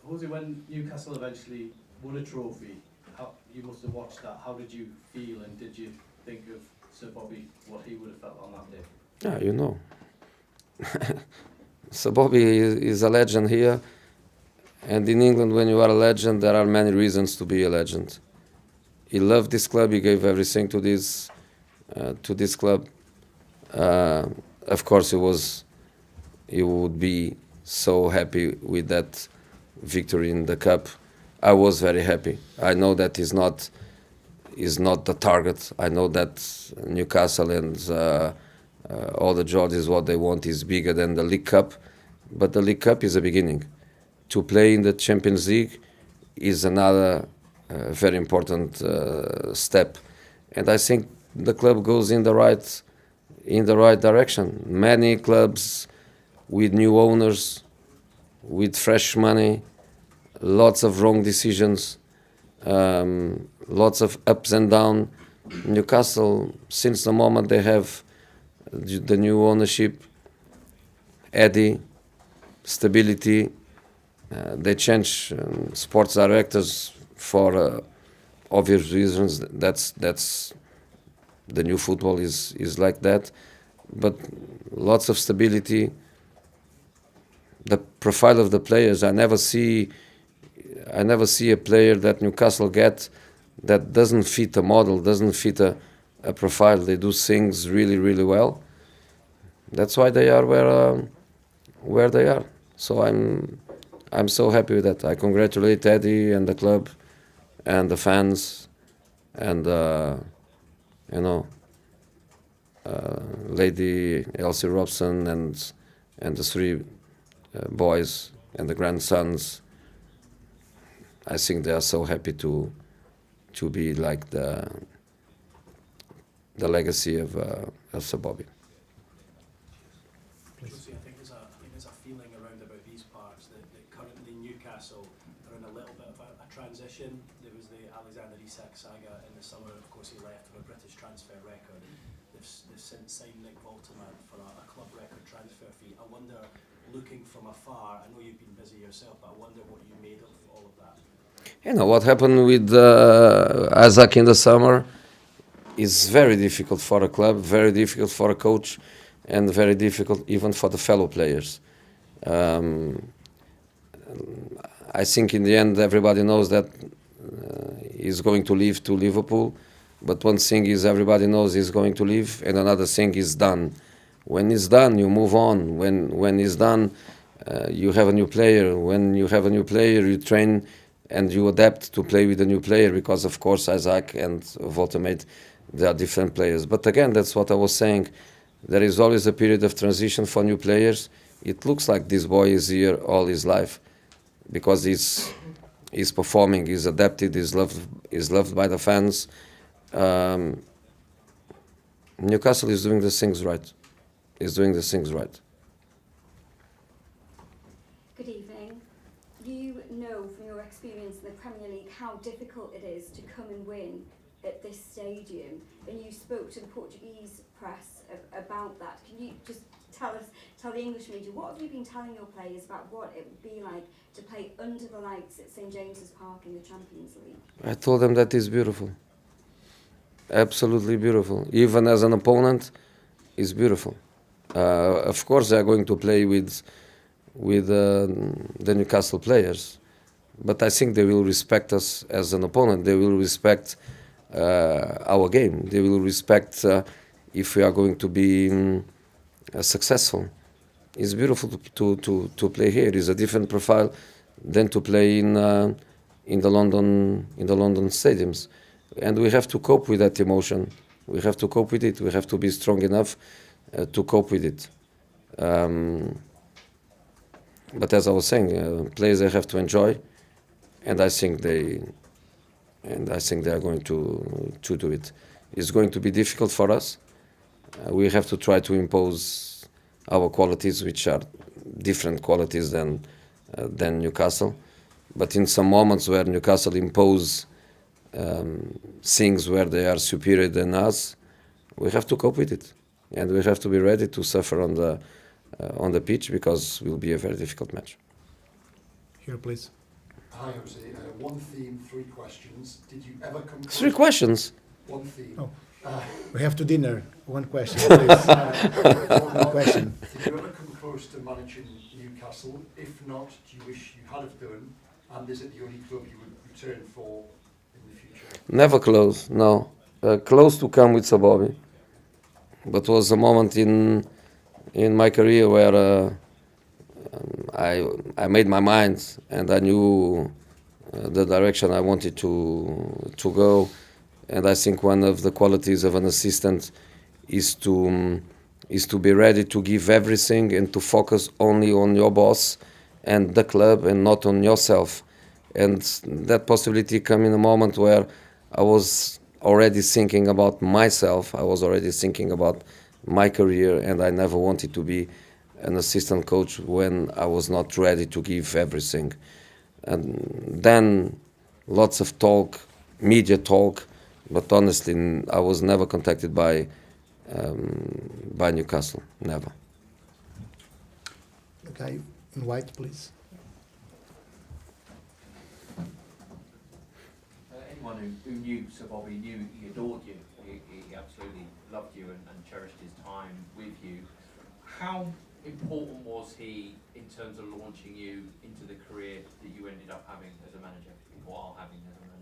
Jose, when Newcastle eventually won a trophy, you must have watched that. How did you feel, and did you think of Sir Bobby, what he would have felt on that day? Yeah, you know. Sir Bobby is a legend here, and in England, when you are a legend, there are many reasons to be a legend. He loved this club. He gave everything to this club. Of course, he would be so happy with that victory in the cup. I was very happy. I know that is not the target. I know that Newcastle and all the Georges, what they want is bigger than the League Cup, but the League Cup is a beginning. To play in the Champions League is another very important step, and I think the club goes in the right direction. Many clubs with new owners, with fresh money, lots of wrong decisions, lots of ups and downs. Newcastle, since the moment they have the new ownership, Eddie, stability, they change sports directors for obvious reasons. That's the new football is like that, but lots of stability. The profile of the players, I never see a player that Newcastle get that doesn't fit a model, doesn't fit a profile. They do things really, really well. That's why they are where they are. So I'm so happy with that. I congratulate Eddie and the club and the fans and Lady Elsie Robson and the three boys and the grandsons. I think they are so happy to be like the legacy of Sir Bobby. Lucy, I think there's a feeling around about these parts that currently Newcastle are in a little bit of a transition. There was the Isak saga in the summer. Of course, he left with a British transfer record. They've since signed Nick Volterman for a club record transfer fee. I wonder, looking from afar, I know you've been busy yourself, but I wonder what you made of all of that. You know, what happened with Isak in the summer is very difficult for a club, very difficult for a coach, and very difficult even for the fellow players. I think in the end everybody knows that he's going to leave to Liverpool, but one thing is everybody knows he's going to leave, and another thing is done. When it's done, you move on. When it's done, you have a new player. When you have a new player, you train and you adapt to play with a new player, because of course Isak and Voltemate, they are different players. But again, that's what I was saying. There is always a period of transition for new players. It looks like this boy is here all his life because he's performing, he's adapted, he's loved by the fans. Newcastle is doing the things right. Is doing the things right. Good evening. You know from your experience in the Premier League how difficult it is to come and win at this stadium, and you spoke to the Portuguese press about that. Can you just tell the English media, what have you been telling your players about what it would be like to play under the lights at St James's Park in the Champions League? I told them that is beautiful. Absolutely beautiful. Even as an opponent, it's beautiful. Of course, they are going to play with the Newcastle players, but I think they will respect us as an opponent. They will respect our game. They will respect if we are going to be successful. It's beautiful to play here. It's a different profile than to play in the London stadiums, and we have to cope with that emotion. We have to cope with it. We have to be strong enough to cope with it. But as I was saying, players, they have to enjoy, and I think they are going to do it. It's going to be difficult for us. We have to try to impose our qualities, which are different qualities than Newcastle. But in some moments where Newcastle impose things where they are superior than us, we have to cope with it, and we have to be ready to suffer on the pitch, because it will be a very difficult match. Here, please. Hi, Jose. One theme, three questions. Did you ever come close? Three questions. One theme. Oh. We have to dinner. One question, please. One question. Did you ever come close to managing Newcastle? If not, do you wish you had have done? And is it the only club you would return for in the future? Never close, no. Close to come with Sir Bobby. But was a moment in my career where I made my mind and I knew the direction I wanted to go. And I think one of the qualities of an assistant is to be ready to give everything and to focus only on your boss and the club and not on yourself. And that possibility came in a moment where I was already thinking about myself. I was already thinking about my career, and I never wanted to be an assistant coach when I was not ready to give everything. And then lots of talk, media talk, but honestly, I was never contacted by Newcastle, never. The guy in white, please. Anyone who knew Sir Bobby knew he adored you. He absolutely loved you and cherished his time with you. How important was he in terms of launching you into the career that you ended up having as a manager, or are having as a manager?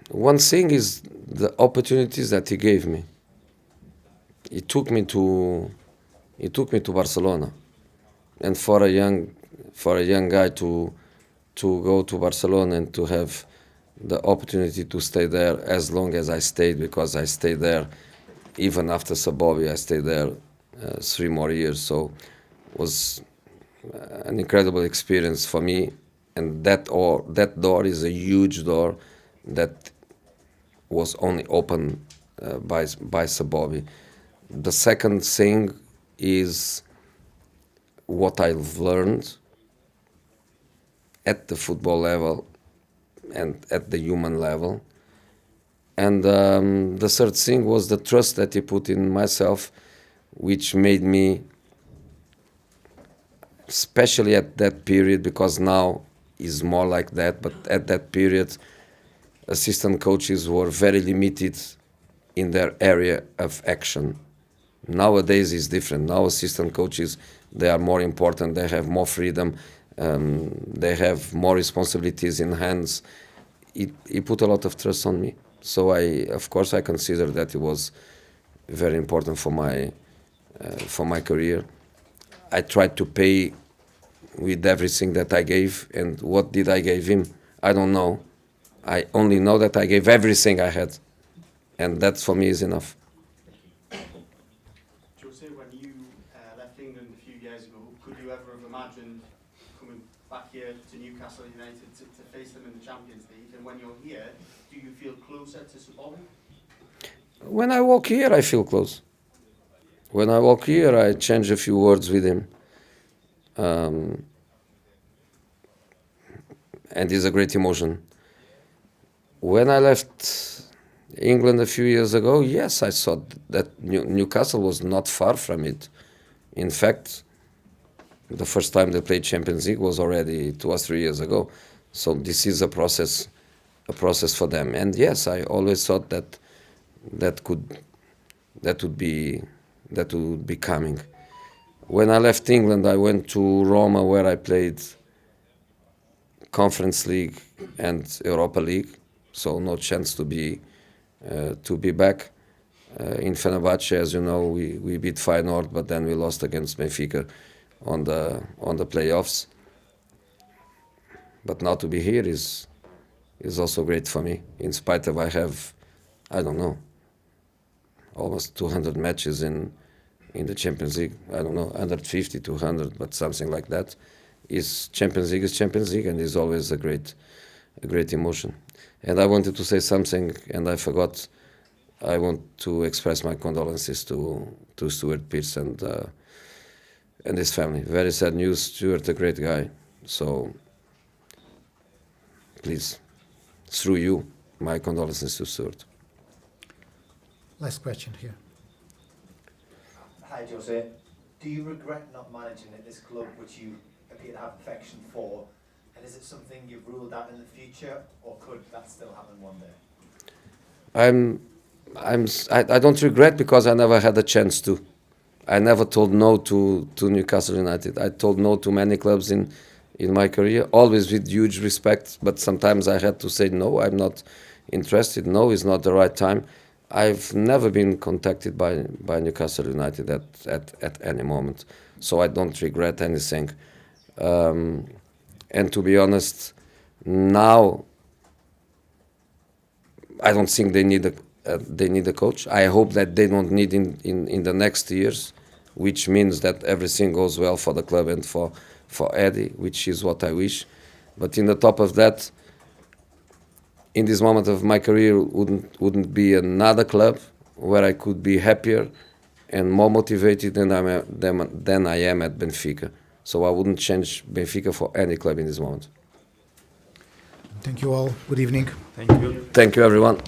One thing is the opportunities that he gave me. He took me to Barcelona, and for a young guy to go to Barcelona and to have the opportunity to stay there as long as I stayed, because I stayed there even after Sir Bobby. I stayed there 3 more years, so it was an incredible experience for me. And that door is a huge door that was only open by Sir Bobby. The second thing is what I've learned at the football level and at the human level. And the third thing was the trust that he put in myself, which made me, especially at that period, because now is more like that, but at that period, assistant coaches were very limited in their area of action. Nowadays is different. Now assistant coaches, they are more important, they have more freedom, they have more responsibilities in hands. He put a lot of trust on me. So of course I consider that it was very important for my career. I tried to pay with everything that I gave. And what did I give him? I don't know. I only know that I gave everything I had. And that for me is enough. Jose, when you left England a few years ago, could you ever have imagined coming back here to Newcastle United to face them in the Champions League? And when you're here, do you feel closer to Sir Bobby? When I walk here, I feel close. When I walk here, I change a few words with him. And it's a great emotion. When I left England a few years ago, yes, I thought that Newcastle was not far from it. In fact, the first time they played Champions League was already 2 or 3 years ago. So this is a process for them. And yes, I always thought that would be coming. When I left England, I went to Roma, where I played Conference League and Europa League, so no chance to be back. In Fenerbahce, as you know, we beat Feyenoord, but then we lost against Benfica on the playoffs. But now to be here is also great for me, in spite of I have, I don't know, almost 200 matches in the Champions League. I don't know, 150, 200, but something like that. Champions League, and is always a great emotion. And I wanted to say something, and I forgot. I want to express my condolences to Stuart Pearce and his family. Very sad news. Stuart, a great guy. So please, through you, my condolences to Stuart. Last question here. Hi, Jose. Do you regret not managing at this club which you appear to have affection for? And is it something you've ruled out in the future, or could that still happen one day? I don't regret because I never had a chance to. I never told no to Newcastle United. I told no to many clubs in my career, always with huge respect, but sometimes I had to say no, I'm not interested, no, it's not the right time. I've never been contacted by Newcastle United at any moment, so I don't regret anything. And to be honest, now I don't think they need a coach. I hope that they don't need in the next years, which means that everything goes well for the club and for Eddie, which is what I wish. But in the top of that, in this moment of my career, wouldn't be another club where I could be happier and more motivated than I am at Benfica. So I wouldn't change Benfica for any club in this moment. Thank you all. Good evening. Thank you. Thank you, everyone.